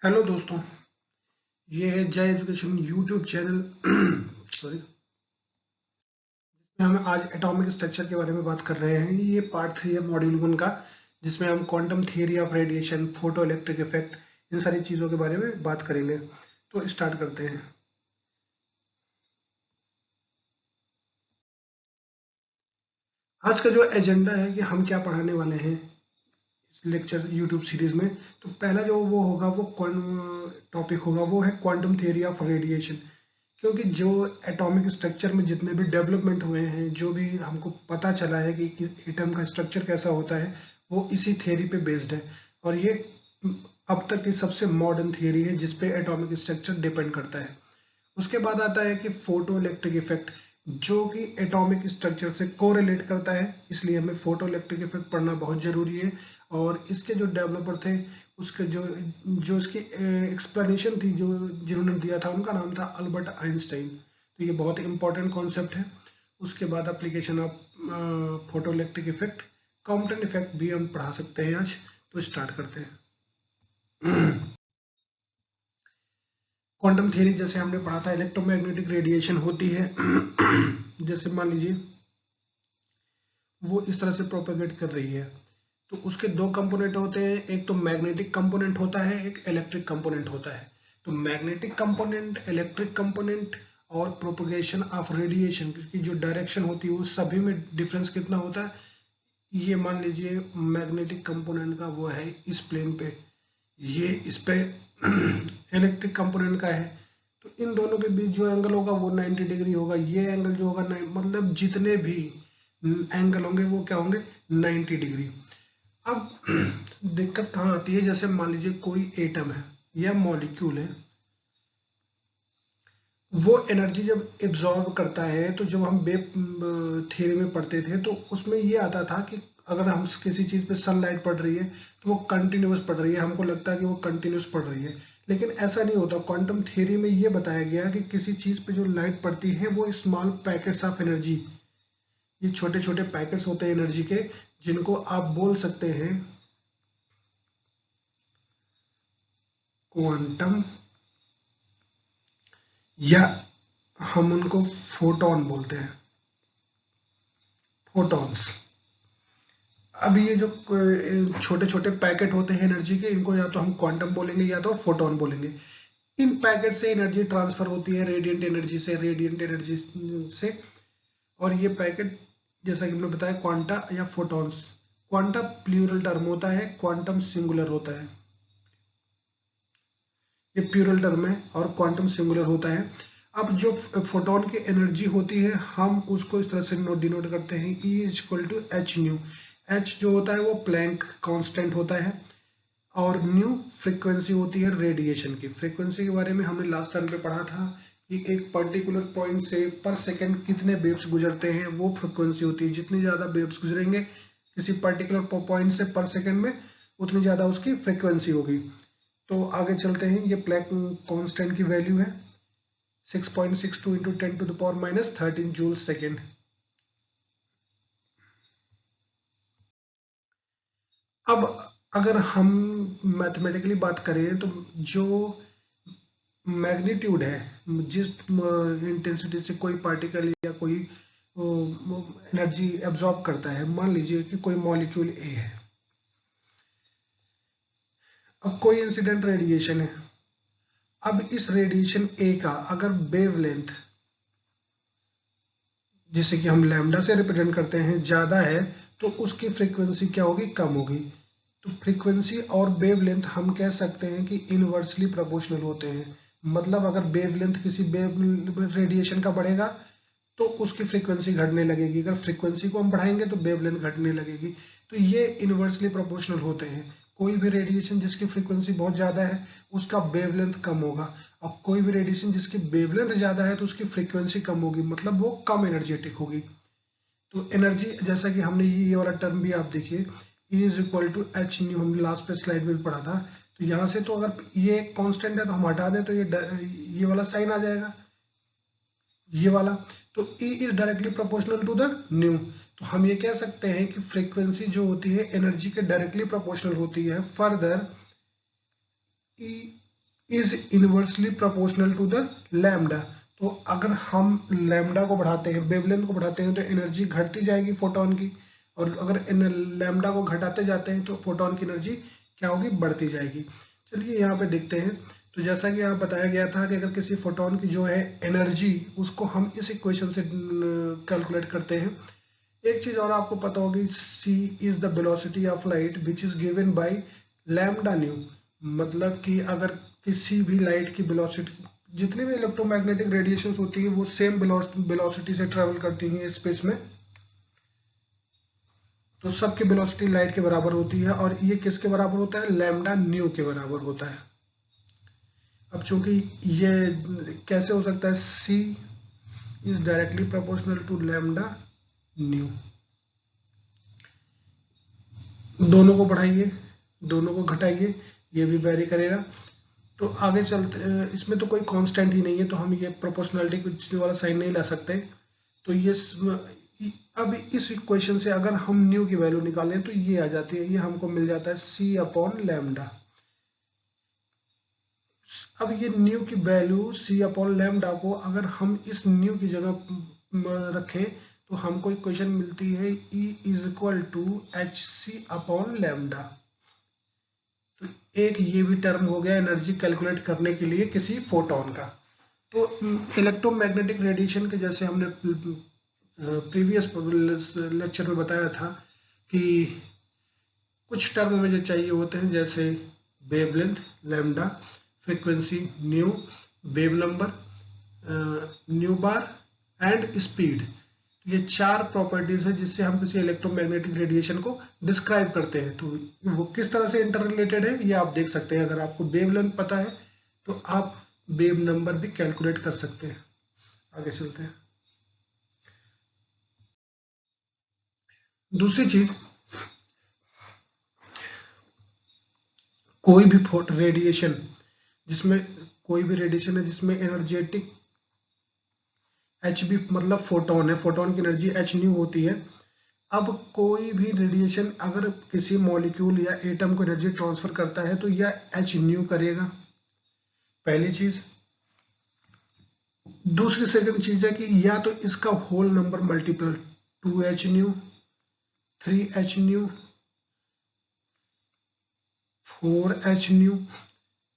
Hello दोस्तों, ये है जय एजुकेशन यूट्यूब चैनल। सॉरी, हम आज एटॉमिक स्ट्रक्चर के बारे में बात कर रहे हैं। ये पार्ट 3 है मॉड्यूल 1 का, जिसमें हम quantum theory of radiation, photo electric effect, इन सारी चीज़ों के बारे में बात करेंगे। तो स्टार्ट करते हैं। आज का जो एजेंडा है कि हम क्या पढ़ाने वाले हैं इस लेक्चर यूट्यूब सीरीज में। तो पहला जो वो होगा, वो टॉपिक होगा, वो है क्वांटम थियरी ऑफ रेडिएशन। क्योंकि जो एटॉमिक स्ट्रक्चर में जितने भी डेवलपमेंट हुए हैं, जो भी हमको पता चला है कि एटम का स्ट्रक्चर कैसा होता है, वो इसी थियरी पे बेस्ड है। और ये अब तक की सबसे मॉडर्न थियरी है जिस पे एटॉमिक स्ट्रक्चर डिपेंड करता है। उसके बाद आता है कि फोटो इलेक्ट्रिक इफेक्ट, जो कि एटॉमिक स्ट्रक्चर से कोरिलेट करता है, इसलिए हमें फोटो इलेक्ट्रिक इफेक्ट पढ़ना बहुत जरूरी है। और इसके जो डेवलपर थे, उसके जो जो इसकी एक्सप्लेनेशन थी, जो जिन्होंने दिया था, उनका नाम था अल्बर्ट आइंस्टाइन। तो ये बहुत इंपॉर्टेंट कॉन्सेप्ट है। उसके बाद application of photo electric effect, Compton effect भी हम पढ़ा सकते हैं आज। तो स्टार्ट करते हैं। क्वांटम थ्योरी जैसे हमने पढ़ा था, इलेक्ट्रोमैग्नेटिक रेडिएशन होती है। जैसे मान लीजिए वो इस तरह से प्रोपेगेट कर रही है, तो उसके दो कंपोनेंट होते हैं। एक तो मैग्नेटिक कंपोनेंट होता है, एक इलेक्ट्रिक कंपोनेंट होता है। तो मैग्नेटिक कंपोनेंट, इलेक्ट्रिक कंपोनेंट और प्रोपगेशन ऑफ रेडिएशन की जो डायरेक्शन होती है, वो सभी में डिफरेंस कितना होता है। ये मान लीजिए मैग्नेटिक कंपोनेंट का वो है इस प्लेन पे, ये इस पे इलेक्ट्रिक कंपोनेंट का है। तो इन दोनों के बीच जो एंगल होगा वो 90 डिग्री होगा। ये एंगल जो होगा, मतलब जितने भी एंगल होंगे वो क्या होंगे, 90 डिग्री। अब दिक्कत कहाँ आती है, जैसे मान लीजिए कोई एटम है या मॉलिक्यूल है, वो एनर्जी जब एब्जॉर्ब करता है, तो जब हम वेव थ्योरी में पढ़ते थे तो उसमें ये आता था कि अगर हम किसी चीज पे सनलाइट पड़ रही है तो वो कंटिन्यूस पड़ रही है, हमको लगता है कि वो कंटिन्यूस पड़ रही है। लेकिन ऐसा नहीं होता। क्वांटम थ्योरी में ये बताया गया कि किसी चीज पे जो लाइट पड़ती है वो स्मॉल पैकेट्स ऑफ एनर्जी, ये छोटे छोटे पैकेट्स होते हैं एनर्जी के, जिनको आप बोल सकते हैं क्वांटम, या हम उनको फोटोन बोलते हैं, फोटॉन्स। अब ये जो छोटे छोटे पैकेट होते हैं एनर्जी के, इनको या तो हम क्वांटम बोलेंगे या तो फोटोन बोलेंगे। इन पैकेट से एनर्जी ट्रांसफर होती है रेडियंट एनर्जी से, से। और ये पैकेट, जैसा कि हमने बताया, क्वांटा या फोटॉन्स। क्वांटा प्लूरल टर्म होता है, क्वांटम सिंगुलर होता है। ये प्लूरल टर्म है और क्वांटम सिंगुलर होता है। अब जो फोटोन की एनर्जी होती है, हम उसको इस तरह से डिनोट करते हैं, E is equal to H nu. एच जो होता है वो प्लैंक कांस्टेंट होता है, और न्यू फ्रीक्वेंसी होती है रेडिएशन की। फ्रीक्वेंसी के बारे में हमने लास्ट टाइम पे पढ़ा था कि एक पर्टिकुलर पॉइंट से पर सेकंड कितने वेव्स गुजरते हैं, वो फ्रीक्वेंसी होती है। जितनी ज्यादा वेव्स गुजरेंगे किसी पर्टिकुलर पॉइंट से पर सेकंड में, उतनी ज्यादा उसकी फ्रीक्वेंसी होगी। तो आगे चलते हैं। ये प्लैंक कांस्टेंट की वैल्यू है 6.62 इंटू 10⁻⁻13 जूल सेकेंड। अब अगर हम मैथमेटिकली बात करें, तो जो मैग्नीट्यूड है, जिस इंटेंसिटी से कोई पार्टिकल या कोई एनर्जी एब्जॉर्ब करता है, मान लीजिए कि कोई मॉलिक्यूल ए है। अब कोई इंसिडेंट रेडिएशन है। अब इस रेडिएशन ए का अगर वेवलेंथ, जिसे कि हम लैम्डा से रिप्रेजेंट करते हैं, ज्यादा है, तो उसकी फ्रीक्वेंसी क्या होगी, कम होगी। तो फ्रीक्वेंसी और वेवलेंथ हम कह सकते हैं कि इनवर्सली प्रोपोर्शनल होते हैं। मतलब अगर वेवलेंथ किसी वेव रेडिएशन का बढ़ेगा तो उसकी फ्रीक्वेंसी घटने लगेगी, अगर फ्रीक्वेंसी को हम बढ़ाएंगे तो वेवलेंथ घटने लगेगी। तो ये इनवर्सली प्रोपोर्शनल होते हैं। कोई भी रेडिएशन जिसकी फ्रीक्वेंसी बहुत ज्यादा है, उसका वेवलेंथ कम होगा। और कोई भी रेडिएशन जिसकी वेवलेंथ ज्यादा है, तो उसकी फ्रीक्वेंसी कम होगी, मतलब वो कम एनर्जेटिक होगी। तो एनर्जी, जैसा कि हमने ये वाला टर्म भी आप देखिए, E is equal to H nu, हमने लास्ट पे स्लाइड में भी पढ़ा था। तो यहाँ से, तो अगर ये कांस्टेंट है तो हम हटा दें तो ये वाला साइन आ जाएगा, ये वाला। तो E is directly proportional to the nu. तो हम ये कह सकते हैं कि फ्रीक्वेंसी जो होती है एनर्जी के डायरेक्टली प्रोपोर्शनल होती है। Further E is inversely proportional to the lambda. तो अगर हम लैम्डा को बढ़ाते हैं, वेवलेंथ को बढ़ाते हैं, तो एनर्जी घटती जाएगी फोटोन की, और अगर लैम्डा को घटाते जाते हैं तो फोटोन की एनर्जी क्या होगी, बढ़ती जाएगी। चलिए यहाँ पे देखते हैं। तो जैसा कि यहाँ बताया गया था कि अगर किसी फोटोन की जो है एनर्जी, उसको हम इस इक्वेशन से कैलकुलेट करते हैं। एक चीज और आपको पता होगी, c is the velocity of light which is given by lambda new. मतलब कि अगर किसी भी लाइट की वेलोसिटी, जितनी भी इलेक्ट्रोमैग्नेटिक रेडिएशंस होती है वो सेम वेलोसिटी से ट्रेवल करती हैं स्पेस में, तो सबकी वेलोसिटी लाइट के बराबर होती है, और ये किसके बराबर होता है, लैम्डा न्यू के बराबर होता है। अब चूंकि ये कैसे हो सकता है, c is directly proportional to lambda nu. दोनों को बढ़ाइए, दोनों को घटाइए, ये भी वेरी करेगा। तो आगे चलते, इसमें तो कोई कांस्टेंट ही नहीं है, तो हम ये प्रोपोर्शनलिटी कुछ वाला साइन नहीं ला सकते। तो ये अब इस इक्वेशन से अगर हम न्यू की वैल्यू निकालें तो ये आ जाती है, ये हमको मिल जाता है c अपॉन लैम्डा। अब ये न्यू की वैल्यू c अपॉन लैम्डा को अगर हम इस न्यू की जगह रखें तो हमको इक्वेशन मिलती है E is equal to H C upon lambda. तो एक ये भी टर्म हो गया एनर्जी कैलकुलेट करने के लिए किसी फोटोन का। तो इलेक्ट्रोमैग्नेटिक रेडिएशन के जैसे हमने प्रीवियस लेक्चर में बताया था कि कुछ टर्म मुझे चाहिए होते हैं, जैसे wavelength lambda, frequency new, wave number new bar and speed. ये चार प्रॉपर्टीज है जिससे हम किसी इलेक्ट्रोमैग्नेटिक रेडिएशन को डिस्क्राइब करते हैं। तो वो किस तरह से इंटर रिलेटेड है ये आप देख सकते हैं। अगर आपको वेवलेंथ पता है तो आप वेव नंबर भी कैलकुलेट कर सकते हैं। आगे चलते हैं। दूसरी चीज, कोई भी रेडिएशन जिसमें कोई भी रेडिएशन है जिसमें एनर्जेटिक एच बी मतलब फोटोन है, फोटोन की एनर्जी एच न्यू होती है। अब कोई भी रेडिएशन अगर किसी मॉलिक्यूल या एटम को एनर्जी ट्रांसफर करता है तो यह एच न्यू करेगा, पहली चीज। दूसरी सेकंड चीज है कि या तो इसका whole number multiple 2h nu, 3h nu, 4h nu,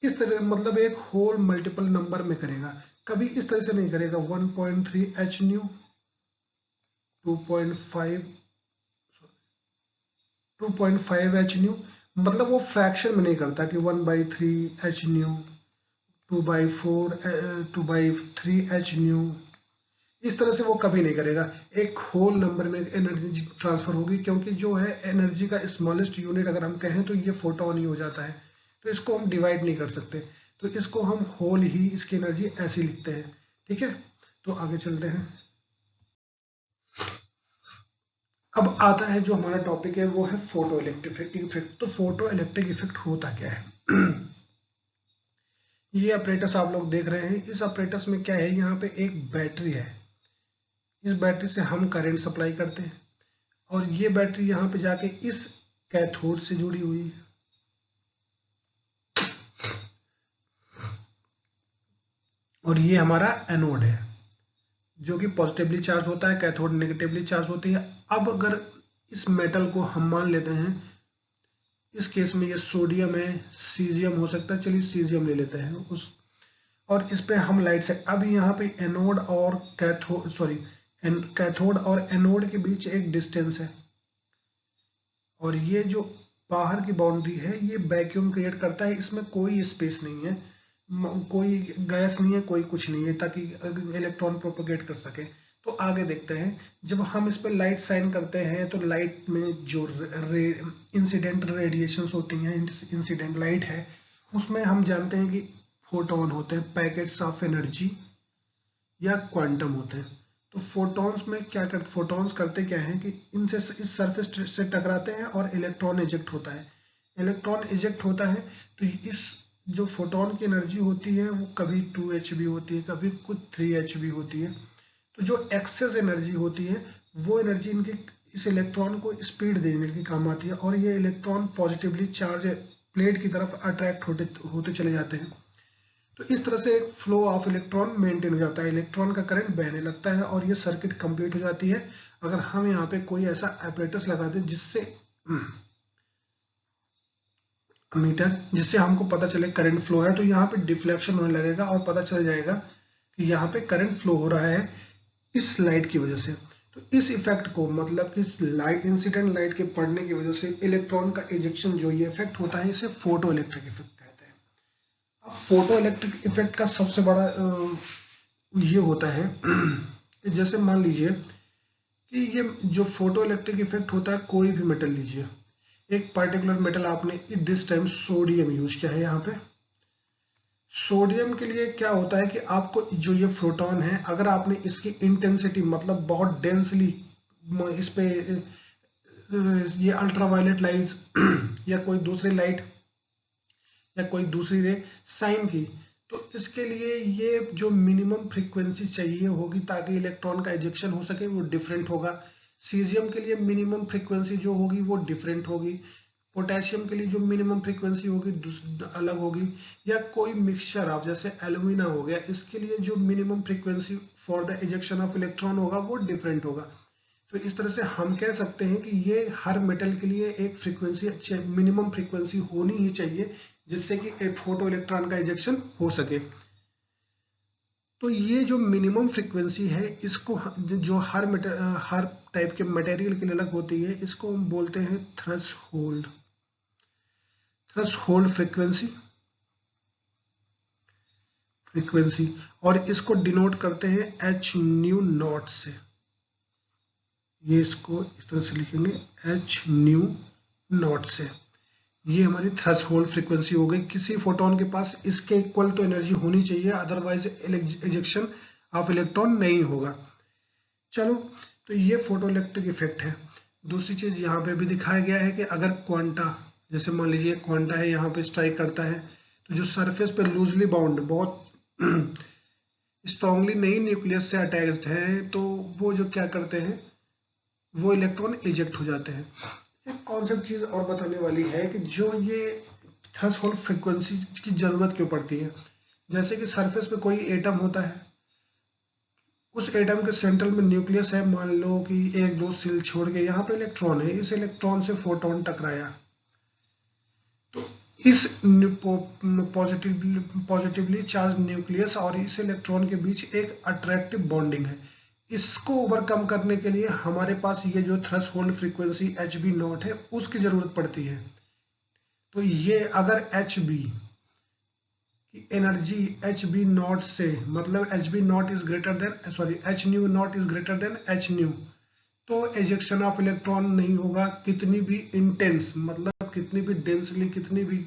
इस तरह मतलब एक होल मल्टीपल नंबर में करेगा। कभी इस तरह से नहीं करेगा 1.3h न्यू, 2.5h न्यू, मतलब वो फ्रैक्शन में नहीं करता कि 1/3h न्यू, 2/3h न्यू, इस तरह से वो कभी नहीं करेगा। एक होल नंबर में एनर्जी ट्रांसफर होगी, क्योंकि जो है एनर्जी का स्मॉलेस्ट यूनिट अगर हम कहें तो ये फोटोन ही हो जाता है, तो इसको हम डिवाइड नहीं कर सकते, तो इसको हम होल ही इसकी एनर्जी ऐसी लिखते हैं। ठीक है, तो आगे चलते हैं। अब आता है जो हमारा टॉपिक है वो है फोटो इलेक्ट्रिक इफेक्ट। तो फोटो इलेक्ट्रिक इफेक्ट होता क्या है? ये अपरेटस आप लोग देख रहे हैं, इस अपरेटस में क्या है, यहाँ पे एक बैटरी है, इस बैटरी से हम करंट सप्लाई करते हैं, और ये बैटरी यहाँ पे जाके इस कैथोड से जुड़ी हुई है, और ये हमारा एनोड है जो कि पॉजिटिवली चार्ज होता है, कैथोड नेगेटिवली चार्ज होती है। अब अगर इस मेटल को हम मान लेते हैं, इस केस में ये सोडियम है, सीजियम हो सकता है, चलिए सीजियम ले लेते हैं उस, और इस पे हम लाइट से, अब यहाँ पे एनोड और कैथोड और एनोड के बीच एक डिस्टेंस है, और ये जो बाहर की बाउंड्री है ये वैक्यूम क्रिएट करता है, इसमें कोई स्पेस नहीं है, कोई गैस नहीं है, कोई कुछ नहीं है, ताकि इलेक्ट्रॉन प्रोपेगेट कर सके। तो आगे देखते हैं, जब हम इस पर लाइट साइन करते हैं तो लाइट में जो इंसिडेंट रेडिएशंस होती हैं, इंसिडेंट लाइट है, उसमें हम जानते हैं कि फोटोन होते हैं, पैकेट्स ऑफ एनर्जी या क्वांटम होते हैं। तो फोटॉन्स में क्या करते, फोटॉन्स करते क्या है कि इनसे इस सरफेस से टकराते हैं और इलेक्ट्रॉन इजेक्ट होता है। इलेक्ट्रॉन इजेक्ट होता है तो इस जो फोटोन की एनर्जी होती है वो कभी 2h भी होती है, कभी कुछ 3h भी होती है। तो जो एक्सेस एनर्जी होती है वो एनर्जी इनके इस इलेक्ट्रॉन को स्पीड देने के काम आती है, और ये इलेक्ट्रॉन पॉजिटिवली चार्ज प्लेट की तरफ अट्रैक्ट होते चले जाते हैं। तो इस तरह से एक फ्लो ऑफ इलेक्ट्रॉन मेंटेन हो जाता है, इलेक्ट्रॉन का करंट बहने लगता है और ये सर्किट कंप्लीट हो जाती है। अगर हम यहाँ पे कोई ऐसा apparatus लगा दें जिससे मीटर, जिससे हमको पता चले करंट फ्लो है, तो यहाँ पे डिफ्लेक्शन होने लगेगा और पता चल जाएगा कि यहाँ पे करंट फ्लो हो रहा है इस लाइट की वजह से। तो इस इफेक्ट को, मतलब कि लाइट, इंसिडेंट लाइट के पड़ने की वजह से इलेक्ट्रॉन का इजेक्शन जो ये इफेक्ट होता है, इसे फोटो इलेक्ट्रिक इफेक्ट कहते हैं। अब फोटो इलेक्ट्रिक इफेक्ट का सबसे बड़ा ये होता है कि जैसे मान लीजिए कि ये जो फोटो इलेक्ट्रिक इफेक्ट होता है, कोई भी मेटल लीजिए, एक पर्टिकुलर मेटल आपने दिस टाइम सोडियम यूज किया है। यहाँ पे सोडियम के लिए क्या होता है कि आपको जो ये प्रोटॉन है, अगर आपने इसकी इंटेंसिटी, मतलब बहुत डेंसली इस पे ये अल्ट्रावायलेट लाइट या कोई दूसरी लाइट या कोई दूसरी रे साइन की, तो इसके लिए ये जो मिनिमम फ्रीक्वेंसी चाहिए होगी ताकि इलेक्ट्रॉन का इजेक्शन हो सके, वो डिफरेंट होगा। सीजियम के लिए मिनिमम फ्रीक्वेंसी जो होगी वो डिफरेंट होगी। पोटेशियम के लिए जो मिनिमम फ्रीक्वेंसी होगी अलग होगी। या कोई मिक्सचर ऑफ, जैसे एल्यूमिना हो गया, इसके लिए जो minimum frequency for the ejection of electron होगा वो डिफरेंट होगा। तो इस तरह से हम कह सकते हैं कि ये हर मेटल के लिए एक फ्रीक्वेंसी, मिनिमम फ्रीक्वेंसी होनी ही चाहिए जिससे कि एक फोटो इलेक्ट्रॉन का इजेक्शन हो सके। तो ये जो मिनिमम फ्रीक्वेंसी है, इसको जो हर टाइप के मटेरियल के लिए अलग होती है, इसको हम बोलते हैं थ्रेशोल्ड, थ्रेशोल्ड फ्रीक्वेंसी। और इसको डिनोट करते हैं एच न्यू नॉट से। ये इसको इस तरह से लिखेंगे एच न्यू नॉट से। ये हमारी थ्रेशोल्ड फ्रीक्वेंसी हो गई। किसी फोटोन के पास इसके इक्वल तो एनर्जी होनी चाहिए, अदरवाइज इजेक्शन ऑफ इलेक्ट्रॉन नहीं होगा। चलो, तो ये फोटो इलेक्ट्रिक इफेक्ट है। दूसरी चीज यहाँ पे भी दिखाया गया है कि अगर क्वांटा, जैसे मान लीजिए क्वांटा है, यहाँ पे स्ट्राइक करता है, तो जो सरफेस पे लूजली बाउंड, बहुत स्ट्रांगली नहीं न्यूक्लियस से अटैच्ड है, तो वो जो क्या करते हैं, वो इलेक्ट्रॉन इजेक्ट हो जाते हैं। एक कॉन्सेप्ट चीज और बताने वाली है कि जो ये थ्रेशोल्ड फ्रीक्वेंसी की जरूरत क्यों पड़ती है। जैसे कि सरफेस पे कोई एटम होता है, उस एटम के सेंटर में न्यूक्लियस है, मान लो कि एक दो सेल छोड़ के यहाँ पे इलेक्ट्रॉन है, इस इलेक्ट्रॉन से फोटोन टकराया, तो इस पॉजिटिवली चार्ज न्यूक्लियस और इस इलेक्ट्रॉन के बीच एक अट्रैक्टिव बॉन्डिंग है। इसको ओवरकम करने के लिए हमारे पास ये जो threshold frequency H B naught है, उसकी जरूरत पड़ती है। तो ये अगर एच बी की एनर्जी एच बी नॉट से, मतलब H B naught is greater than, sorry, H nu naught is greater than H nu, तो एजेक्शन ऑफ इलेक्ट्रॉन नहीं होगा। कितनी भी इंटेंस, मतलब कितनी भी डेंसली, कितनी भी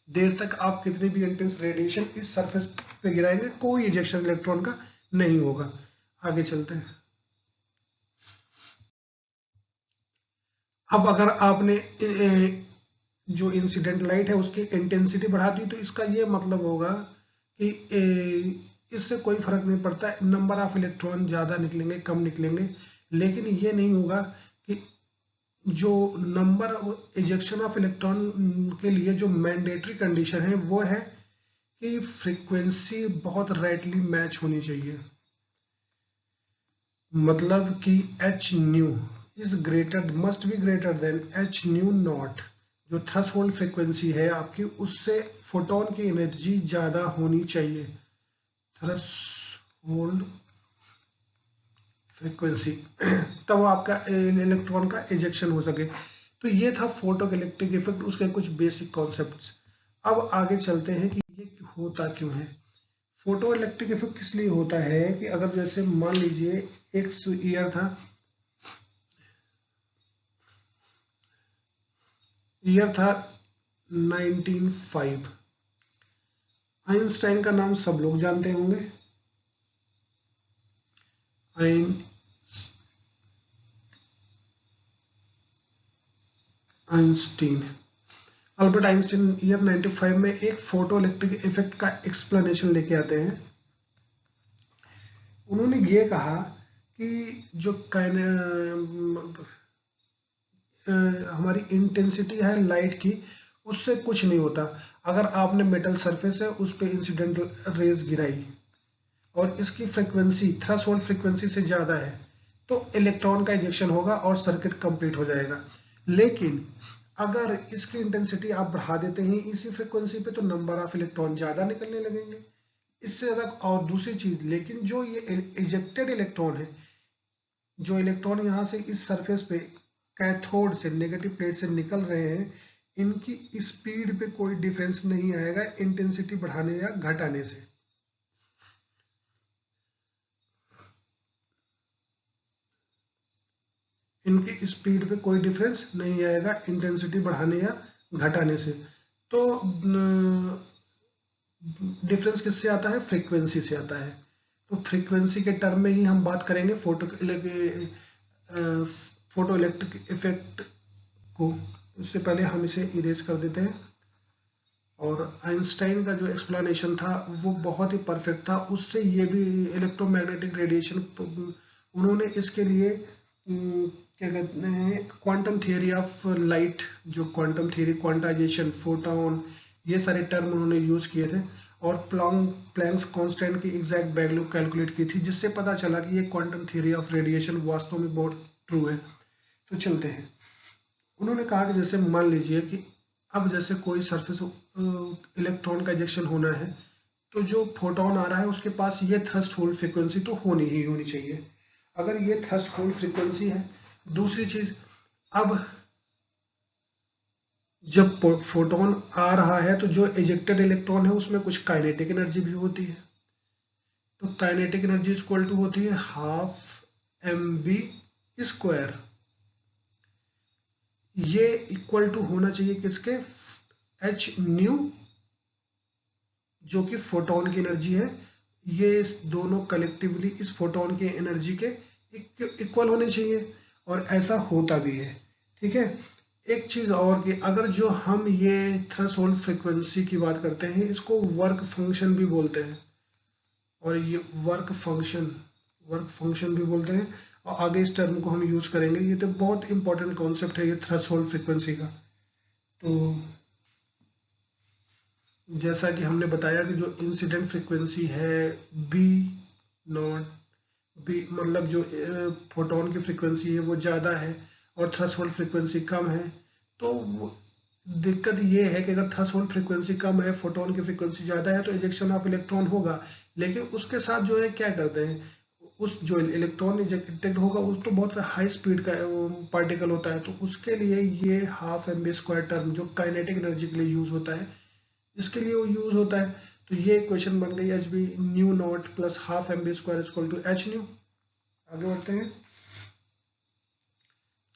देर तक आप कितनी भी इंटेंस रेडिएशन इस सरफेस पे गिराएंगे, कोई इजेक्शन इलेक्ट्रॉन का नहीं होगा। आगे चलते हैं। अब अगर आपने जो इंसिडेंट लाइट है उसकी इंटेंसिटी बढ़ा दी, तो इसका ये मतलब होगा कि इससे कोई फर्क नहीं पड़ता, नंबर ऑफ इलेक्ट्रॉन ज्यादा निकलेंगे कम निकलेंगे, लेकिन ये नहीं होगा कि जो नंबर इजेक्शन ऑफ इलेक्ट्रॉन के लिए जो मैंडेटरी कंडीशन है वो है कि फ्रीक्वेंसी बहुत राइटली मैच होनी चाहिए। मतलब कि H new is greater, must be greater than H nu not. जो थ्रेशोल्ड फ्रीक्वेंसी है आपकी, उससे फोटोन की एनर्जी ज्यादा होनी चाहिए। थ्रेशोल्ड फ्रीक्वेंसी तब आपका इलेक्ट्रॉन का इजेक्शन हो सके। तो ये था फोटो इलेक्ट्रिक इफेक्ट, उसके कुछ बेसिक कॉन्सेप्ट्स। अब आगे चलते हैं कि ये होता क्यों है। फोटो इलेक्ट्रिक इफेक्ट किस लिए होता है कि अगर जैसे मान लीजिए एक ईयर था, ईयर था 1905। आइंस्टाइन का नाम सब लोग जानते होंगे। आइंस्टीन, अल्बर्ट आइंस्टीन ईयर 95 में एक फोटो इलेक्ट्रिक इफेक्ट का एक्सप्लेनेशन लेके आते हैं। उन्होंने ये कहा कि जो हमारी इंटेंसिटी है लाइट की, उससे कुछ नहीं होता। अगर आपने मेटल सरफेस है उस पर इंसिडेंट रेज गिराई और इसकी फ्रीक्वेंसी थ्रेशोल्ड फ्रीक्वेंसी से ज़्यादा है तो इलेक्ट्रॉन का इजेक्शन होगा और सर्किट कंप्लीट हो जाएगा। लेकिन अगर इसकी इंटेंसिटी आप बढ़ा देते हैं इसी फ्रीक्वेंसी पे तो नंबर ऑफ इलेक्ट्रॉन ज़्यादा निकलने लगेंगे, इससे ज़्यादा। और दूसरी चीज़, लेकिन जो ये इजेक्टेड इलेक्ट्रॉन है, जो इलेक्ट्रॉन यहाँ से इस सरफेस पे कैथोड से नेगेटिव प्लेट से निकल रहे हैं, इनकी स्पीड पे कोई डिफरेंस नहीं आएगा इंटेंसिटी बढ़ाने या घटाने से। इनकी स्पीड पे कोई डिफरेंस नहीं आएगा इंटेंसिटी बढ़ाने या घटाने से। तो डिफरेंस किससे आता है? फ्रीक्वेंसी से आता है। तो फ्रीक्वेंसी के टर्म में ही हम बात करेंगे फोटो इलेक्ट्रिक इफेक्ट को। उससे पहले हम इसे इरेज कर देते हैं। और आइंस्टाइन का जो एक्सप्लेनेशन था वो बहुत ही परफेक्ट था, उससे ये भी इलेक्ट्रोमैग्नेटिक रेडिएशन उन्होंने इसके लिए क्या कहते हैं, क्वांटम थियरी ऑफ लाइट, जो क्वांटम थियरी, क्वांटाइजेशन, फोटोन, ये सारे टर्म उन्होंने यूज किए थे। और प्लैंक्स कांस्टेंट की एग्जैक्ट वैल्यू कैलकुलेट की थी, जिससे पता चला कि ये क्वांटम थियरी ऑफ रेडिएशन वास्तव में बहुत ट्रू है। तो चलते हैं। उन्होंने कहा कि जैसे मान लीजिए कि अब जैसे कोई सरफेस इलेक्ट्रॉन का इजेक्शन होना है, तो जो फोटोन आ रहा है उसके पास ये थ्रेशोल्ड फ्रीक्वेंसी तो होनी चाहिए। अगर ये थ्रेशोल्ड फ्रीक्वेंसी है, दूसरी चीज, अब जब फोटोन आ रहा है तो जो इजेक्टेड इलेक्ट्रॉन है उसमें कुछ काइनेटिक एनर्जी भी होती है। तो काइनेटिक एनर्जी इक्वल टू होती है 12mv²। ये इक्वल टू होना चाहिए किसके? एच न्यू, जो कि फोटोन की एनर्जी है। ये इस दोनों कलेक्टिवली इस फोटोन की एनर्जी के इक्वल होने चाहिए, और ऐसा होता भी है। ठीक है। एक चीज और कि अगर जो हम ये थ्रेशोल्ड फ्रीक्वेंसी की बात करते हैं, इसको वर्क फंक्शन भी बोलते हैं, और ये वर्क फंक्शन भी बोलते हैं, और आगे इस टर्म को हम यूज करेंगे। ये तो बहुत इंपॉर्टेंट कॉन्सेप्ट है ये थ्रेशोल्ड फ्रीक्वेंसी का। तो जैसा कि हमने बताया कि जो इंसिडेंट फ्रीक्वेंसी है बी नॉट, बी मतलब जो फोटोन की फ्रीक्वेंसी है वो ज़्यादा है और थ्रेशोल्ड फ्रीक्वेंसी कम है। तो दिक्कत ये है कि अगर थ्रेशोल्ड फ्रीक्वेंसी कम है, फोटोन की फ्रीक्वेंसी ज़्यादा है, तो इजेक्शन ऑफ इलेक्ट्रॉन होगा। लेकिन उसके साथ जो है क्या करते हैं, उस जो इलेक्ट्रॉन इजेक्टेड होगा उस तो बहुत हाई स्पीड का पार्टिकल होता है, तो उसके लिए ये 12mv² टर्म जो काइनेटिक एनर्जी के लिए यूज होता है, इसके लिए वो यूज होता है। तो ये इक्वेशन बन गई H B nu naught plus 12mv² equal to H nu. आगे बढ़ते हैं।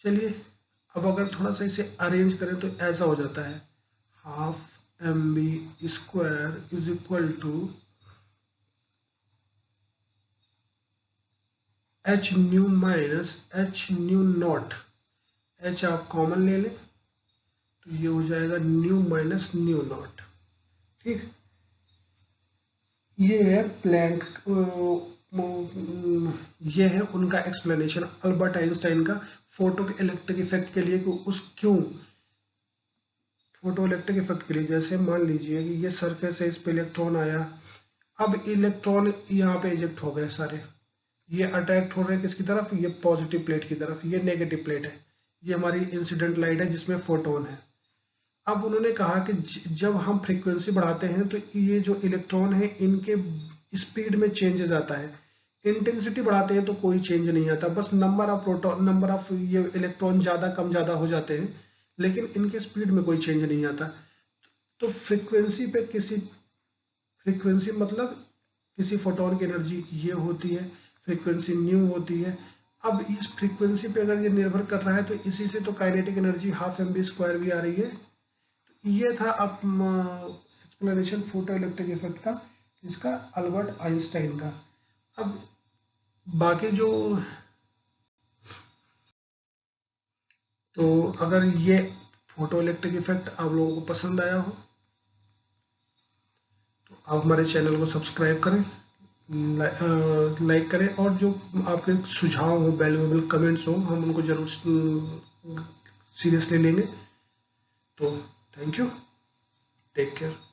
चलिए, अब अगर थोड़ा सा इसे अरेंज करें तो ऐसा हो जाता है 12mv² is equal to H nu minus H nu naught. H आप कॉमन ले लें तो ये हो जाएगा न्यू माइनस न्यू नॉट। ठीक, ये है प्लैंक, ये है उनका एक्सप्लेनेशन अल्बर्ट आइंस्टाइन का फोटो इलेक्ट्रिक इफेक्ट के लिए। क्यों फोटो इलेक्ट्रिक इफेक्ट के लिए? जैसे मान लीजिए कि ये सरफेस है, इस पे इलेक्ट्रॉन आया, अब इलेक्ट्रॉन यहाँ पे इजेक्ट हो गए सारे। ये अट्रैक्ट हो रहे हैं किसकी तरफ? ये पॉजिटिव प्लेट की तरफ, ये नेगेटिव प्लेट है। ये हमारी इंसिडेंट लाइट है जिसमें फोटोन है। अब उन्होंने कहा कि जब हम फ्रीक्वेंसी बढ़ाते हैं तो ये जो इलेक्ट्रॉन है इनके स्पीड में चेंजेस आता है। इंटेंसिटी बढ़ाते हैं तो कोई चेंज नहीं आता, बस नंबर ऑफ ये इलेक्ट्रॉन ज्यादा कम ज्यादा हो जाते हैं, लेकिन इनके स्पीड में कोई चेंज नहीं आता। तो फ्रीक्वेंसी पे फ्रीक्वेंसी मतलब किसी फोटोन की एनर्जी ये होती है, फ्रीक्वेंसी न्यू होती है। अब इस फ्रीक्वेंसी पे अगर ये निर्भर कर रहा है तो इसी से तो काइनेटिक एनर्जी 12mv² भी आ रही है। ये था अब एक्सप्लेनेशन फोटो इलेक्ट्रिक इफेक्ट का, इसका अल्बर्ट आइंस्टाइन का। अब बाकी जो, तो अगर ये फोटो इलेक्ट्रिक इफेक्ट आप लोगों को पसंद आया हो तो आप हमारे चैनल को सब्सक्राइब करें, लाइक करें, और जो आपके सुझाव हो, वैल्यूएबल कमेंट्स हो, हम उनको जरूर सीरियसली लेंगे। तो थैंक यू, टेक केयर।